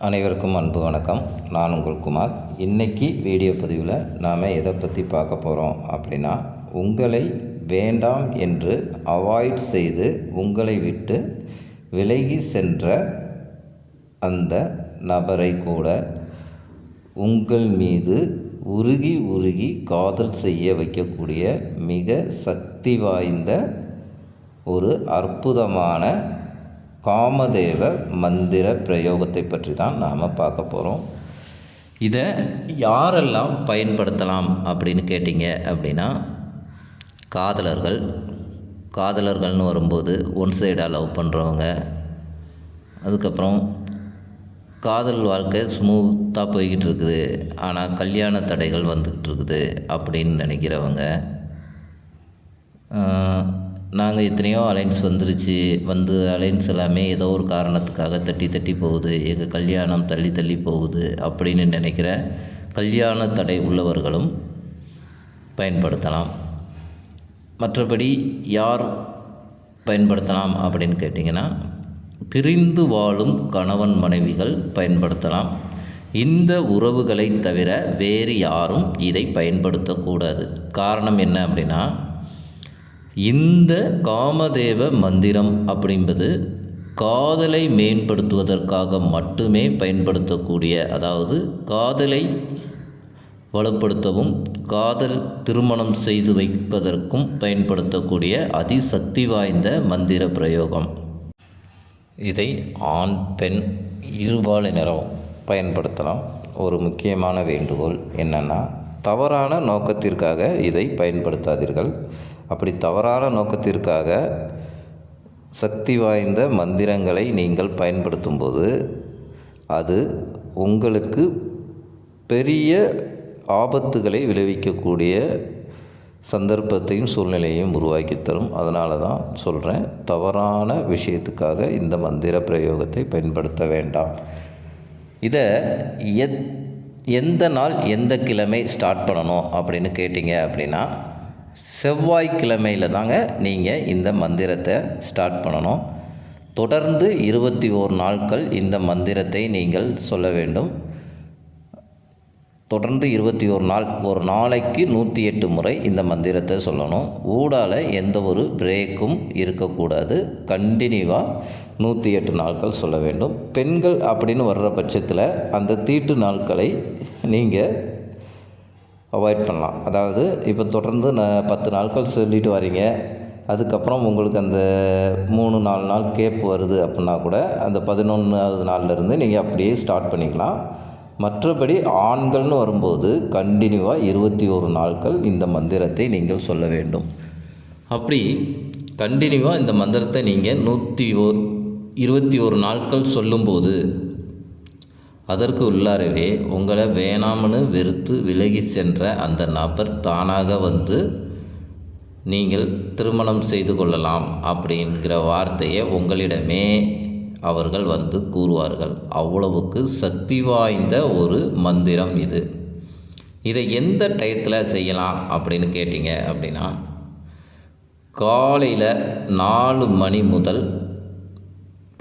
அனைவருக்கும் அன்பு வணக்கம். நான் உங்கள் குமார். இன்றைக்கி வீடியோ பதிவில் நாம் எதை பற்றி பார்க்க போகிறோம் அப்படின்னா, உங்களை வேண்டாம் என்று அவாய்ட் செய்து உங்களை விட்டு விலகி சென்ற அந்த நபரை கூட உங்கள் மீது உருகி காதல் செய்ய வைக்கக்கூடிய மிக சக்தி வாய்ந்த ஒரு அற்புதமான காமதேவ மந்திர பிரயோகத்தை பற்றி தான் நாம் பார்க்க போகிறோம். இதை யாரெல்லாம் பயன்படுத்தலாம் அப்படின்னு கேட்டிங்க அப்படின்னா, காதலர்கள்னு வரும்போது ஒன் சைடாக லவ் பண்ணுறவங்க, அதுக்கப்புறம் காதல் வாழ்க்கை ஸ்மூத்தாக போய்கிட்டு இருக்குது ஆனால் கல்யாண தடைகள் வந்துக்கிட்டு இருக்குது அப்படின்னு நினைக்கிறவங்க, நாங்கள் எத்தனையோ அலைன்ஸ் வந்து அலைன்ஸ் எல்லாமே ஏதோ ஒரு காரணத்துக்காக தட்டி போகுது, எங்கள் கல்யாணம் தள்ளி போகுது அப்படின்னு நினைக்கிற கல்யாண தடை உள்ளவர்களும் பயன்படுத்தலாம். மற்றபடி யார் பயன்படுத்தலாம் அப்படின்னு கேட்டிங்கன்னா, பிரிந்து வாழும் கணவன் மனைவிகள் பயன்படுத்தலாம். இந்த உறவுகளை தவிர வேறு யாரும் இதை பயன்படுத்தக்கூடாது. காரணம் என்ன அப்படின்னா, இந்த காமதேவ மந்திரம் அப்படின்பது காதலை மேம்படுத்துவதற்காக மட்டுமே பயன்படுத்தக்கூடிய, அதாவது காதலை வலுப்படுத்தவும் காதல் திருமணம் செய்து வைப்பதற்கும் பயன்படுத்தக்கூடிய அதிசக்தி வாய்ந்த மந்திர பிரயோகம். இதை ஆண் பெண் இருபாலினரும் பயன்படுத்தலாம். ஒரு முக்கியமான வேண்டுகோள் என்னென்னா, தவறான நோக்கத்திற்காக இதை பயன்படுத்தாதீர்கள். அப்படி தவறான நோக்கத்திற்காக சக்தி வாய்ந்த மந்திரங்களை நீங்கள் பயன்படுத்தும்போது அது உங்களுக்கு பெரிய ஆபத்துகளை விளைவிக்கக்கூடிய சந்தர்ப்பத்தையும் சூழ்நிலையையும் உருவாக்கி தரும். அதனால தான் சொல்கிறேன், தவறான விஷயத்துக்காக இந்த மந்திர பிரயோகத்தை பயன்படுத்த வேண்டாம். இதை எந்த நாள் எந்த கிழமை ஸ்டார்ட் பண்ணணும் அப்படின்னு கேட்டிங்க அப்படின்னா, செவ்வாய்க்கிழமையில் தாங்க நீங்கள் இந்த மந்திரத்தை ஸ்டார்ட் பண்ணணும். தொடர்ந்து 21 நாட்கள் இந்த மந்திரத்தை நீங்கள் சொல்ல வேண்டும். தொடர்ந்து 21 நாள், ஒரு நாளைக்கு 108 முறை இந்த மந்திரத்தை சொல்லணும். ஊடால எந்த ஒரு பிரேக்கும் இருக்கக்கூடாது. கண்டினியூவாக 108 நாட்கள் சொல்ல வேண்டும். பெண்கள் அப்படின்னு வர்ற பட்சத்தில் அந்த தீட்டு நாட்களை நீங்கள் அவாய்ட் பண்ணலாம். அதாவது இப்போ தொடர்ந்து 10 நாட்கள் சொல்லிட்டு வரீங்க, அதுக்கப்புறம் உங்களுக்கு அந்த 3-4 நாள் கேப் வருது அப்படின்னா கூட அந்த 11வது நாள்லேருந்து நீங்கள் அப்படியே ஸ்டார்ட் பண்ணிக்கலாம். மற்றபடி ஆண்கள்னு வரும்போது கண்டினியூவாக 21 நாட்கள் இந்த மந்திரத்தை நீங்கள் சொல்ல வேண்டும். அப்படி கண்டினியூவாக இந்த மந்திரத்தை நீங்கள் 121 நாட்கள் சொல்லும்போது அதற்கு உள்ளாரவே உங்களை வேணாம்னு வெறுத்து விலகி சென்ற அந்த நபர் தானாக வந்து நீங்கள் திருமணம் செய்து கொள்ளலாம் அப்படிங்கிற வார்த்தையை உங்களிடமே அவர்கள் வந்து கூறுவார்கள். அவ்வளவுக்கு சக்தி வாய்ந்த ஒரு மந்திரம் இது. இதை எந்த டயத்தில் செய்யலாம் அப்படின்னு கேட்டிங்க அப்படின்னா, காலையில் 4 மணி முதல்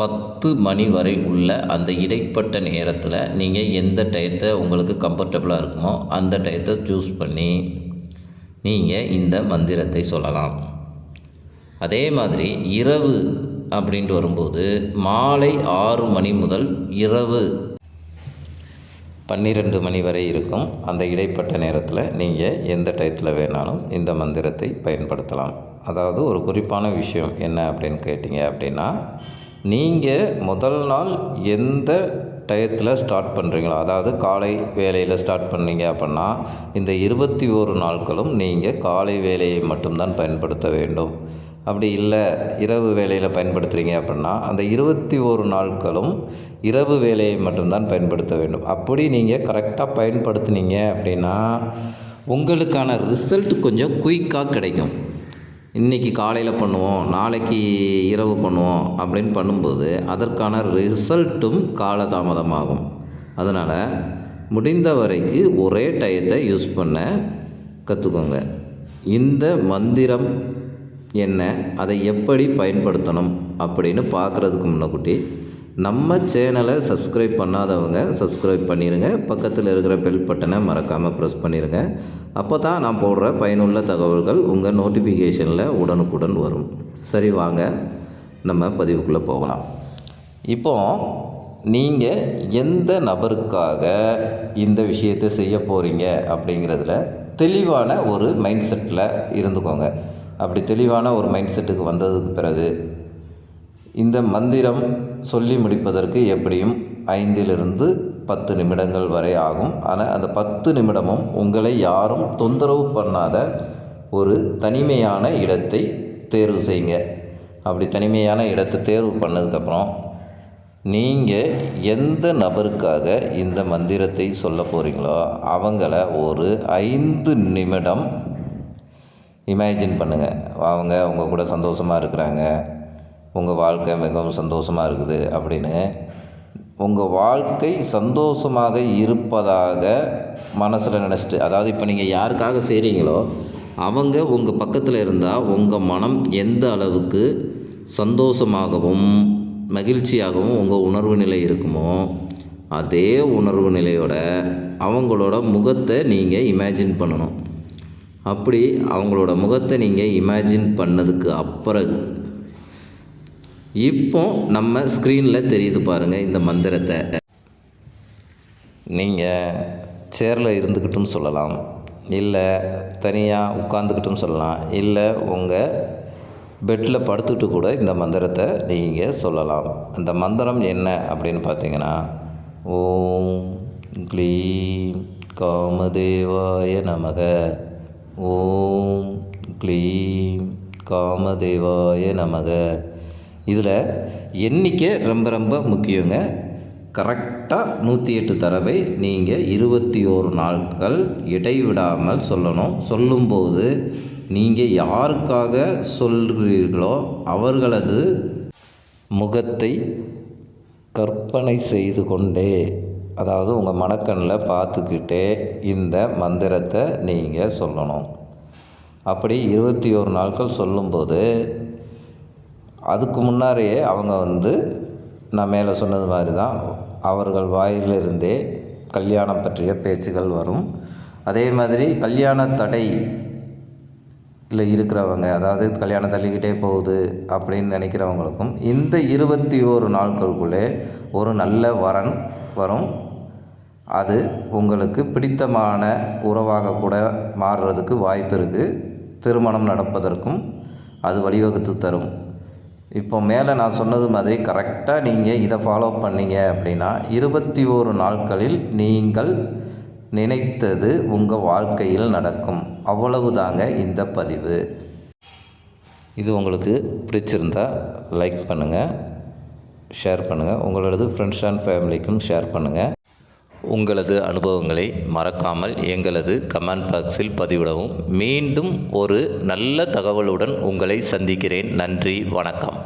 10 மணி வரை உள்ள அந்த இடைப்பட்ட நேரத்தில் நீங்கள் எந்த டயத்தை உங்களுக்கு கம்ஃபர்டபுளாக இருக்குமோ அந்த டயத்தை சூஸ் பண்ணி நீங்கள் இந்த மந்திரத்தை சொல்லலாம். அதே மாதிரி இரவு அப்படின்ட்டு வரும்போது மாலை 6 மணி முதல் இரவு 12 மணி வரை இருக்கும். அந்த இடைப்பட்ட நேரத்தில் நீங்கள் எந்த டயத்தில் வேணாலும் இந்த மந்திரத்தை பயன்படுத்தலாம். அதாவது ஒரு குறிப்பான விஷயம் என்ன அப்படின்னு கேட்டிங்க அப்படின்னா, நீங்கள் முதல் நாள் எந்த டயத்தில் ஸ்டார்ட் பண்ணுறீங்களோ, அதாவது காலை வேலையில் ஸ்டார்ட் பண்ணீங்க அப்படின்னா இந்த 21 நாட்களும் நீங்கள் காலை வேலையை மட்டும்தான் பயன்படுத்த வேண்டும். அப்படி இல்லை இரவு வேலையில் பயன்படுத்துகிறீங்க அப்படின்னா அந்த 21 நாட்களும் இரவு வேலையை மட்டும்தான் பயன்படுத்த வேண்டும். அப்படி நீங்கள் கரெக்டாக பயன்படுத்துனீங்க அப்படின்னா உங்களுக்கான ரிசல்ட் கொஞ்சம் குயிக்காக கிடைக்கும். இன்றைக்கி காலையில் பண்ணுவோம், நாளைக்கு இரவு பண்ணுவோம் அப்படின்னு பண்ணும்போது அதற்கான ரிசல்ட்டும் காலதாமதமாகும். அதனால் முடிந்த வரைக்கும் ஒரே டயத்தை யூஸ் பண்ண கற்றுக்கோங்க. இந்த மந்திரம் என்ன, அதை எப்படி பயன்படுத்தணும் அப்படின்னு பார்க்குறதுக்கு முன்னக்கூட்டி நம்ம சேனலை சப்ஸ்கிரைப் பண்ணாதவங்க சப்ஸ்கிரைப் பண்ணிடுங்க. பக்கத்தில் இருக்கிற பெல் பட்டனை மறக்காமல் ப்ரெஸ் பண்ணிடுங்க. அப்போ தான் நான் போடுற பயனுள்ள தகவல்கள் உங்கள் நோட்டிஃபிகேஷனில் உடனுக்குடன் வரும். சரி, வாங்க நம்ம பதிவுக்குள்ளே போகலாம். இப்போது நீங்கள் எந்த நபருக்காக இந்த விஷயத்தை செய்ய போகிறீங்க அப்படிங்கிறதுல தெளிவான ஒரு மைண்ட் செட்டில் இருந்துக்கோங்க. அப்படி தெளிவான ஒரு மைண்ட் செட்டுக்கு வந்ததுக்கு பிறகு இந்த மந்திரம் சொல்லி முடிப்பதற்கு எப்படியும் 5லிருந்து 10 நிமிடங்கள் வரை ஆகும். ஆனால் அந்த 10 நிமிடமும் உங்களை யாரும் தொந்தரவு பண்ணாத ஒரு தனிமையான இடத்தை தேர்வு செய்யுங்க. அப்படி தனிமையான இடத்தை தேர்வு பண்ணதுக்கப்புறம் நீங்கள் எந்த நபருக்காக இந்த மந்திரத்தை சொல்ல போகிறீங்களோ அவங்கள ஒரு 5 நிமிடம் இமேஜின் பண்ணுங்கள். அவங்க உங்கள் கூட சந்தோஷமாக இருக்கிறாங்க, உங்கள் வாழ்க்கை மிகவும் சந்தோஷமாக இருக்குது அப்படின்னு உங்கள் வாழ்க்கை சந்தோஷமாக இருப்பதாக மனசில் நினச்சிட்டு, அதாவது இப்போ நீங்கள் யாருக்காக செய்கிறீங்களோ அவங்க உங்கள் பக்கத்தில் இருந்தால் உங்கள் மனம் எந்த அளவுக்கு சந்தோஷமாகவும் மகிழ்ச்சியாகவும் உங்கள் உணர்வு நிலை இருக்குமோ அதே உணர்வு நிலையோட அவங்களோட முகத்தை நீங்கள் இமேஜின் பண்ணணும். அப்படி அவங்களோட முகத்தை நீங்கள் இமேஜின் பண்ணதுக்கு அப்புறம் இப்போ நம்ம ஸ்க்ரீனில் தெரியுது பாருங்கள் இந்த மந்திரத்தை. நீங்கள் சேரில் இருந்துக்கிட்டும் சொல்லலாம், இல்லை தனியாக உட்காந்துக்கிட்டும் சொல்லலாம், இல்லை உங்கள் பெட்டில் படுத்துட்டு கூட இந்த மந்திரத்தை நீங்கள் சொல்லலாம். அந்த மந்திரம் என்ன அப்படின்னு பார்த்தீங்கன்னா, ஓம் க்ளீம் காமதேவாய நமக, ஓம் க்ளீம் காமதேவாய நமக. இதில் எண்ணிக்கை ரொம்ப ரொம்ப முக்கியங்க. கரெக்டாக 108 தடவை நீங்கள் 21 நாட்கள் இடைவிடாமல் சொல்லணும். சொல்லும்போது நீங்கள் யாருக்காக சொல்கிறீர்களோ அவர்களது முகத்தை கற்பனை செய்து கொண்டே, அதாவது உங்கள் மனக்கண்ணில் பார்த்துக்கிட்டே இந்த மந்திரத்தை நீங்கள் சொல்லணும். அப்படி 21 நாட்கள் சொல்லும்போது அதுக்கு முன்னாடியே அவங்க நான் மேலே சொன்னது மாதிரி தான் அவர்கள் வாயிலிருந்தே கல்யாணம் பற்றிய பேச்சுகள் வரும். அதே மாதிரி கல்யாண தடை இல்லை இருக்கிறவங்க, அதாவது கல்யாணம் தள்ளிக்கிட்டே போகுது அப்படின்னு நினைக்கிறவங்களுக்கும் இந்த 21 நாட்களுக்குள்ளே ஒரு நல்ல வரன் வரும். அது உங்களுக்கு பிடித்தமான உறவாக கூட மாறுறதுக்கு வாய்ப்பு இருக்குது. திருமணம் நடப்பதற்கும் அது வழிவகுத்து தரும். இப்போ மேலே நான் சொன்னது மாதிரி கரெக்டாக நீங்கள் இதை ஃபாலோ பண்ணீங்க அப்படின்னா 21 நாட்களில் நீங்கள் நினைத்தது உங்கள் வாழ்க்கையில் நடக்கும். அவ்வளவுதாங்க இந்த பதிவு. இது உங்களுக்கு பிடிச்சிருந்தால் லைக் பண்ணுங்கள், ஷேர் பண்ணுங்கள், உங்களது ஃப்ரெண்ட்ஸ் அண்ட் ஃபேமிலிக்கும் ஷேர் பண்ணுங்கள். உங்களது அனுபவங்களை மறக்காமல் எங்களது கமெண்ட் பாக்ஸில் பதிவிடவும். மீண்டும் ஒரு நல்ல தகவலுடன் உங்களை சந்திக்கிறேன். நன்றி, வணக்கம்.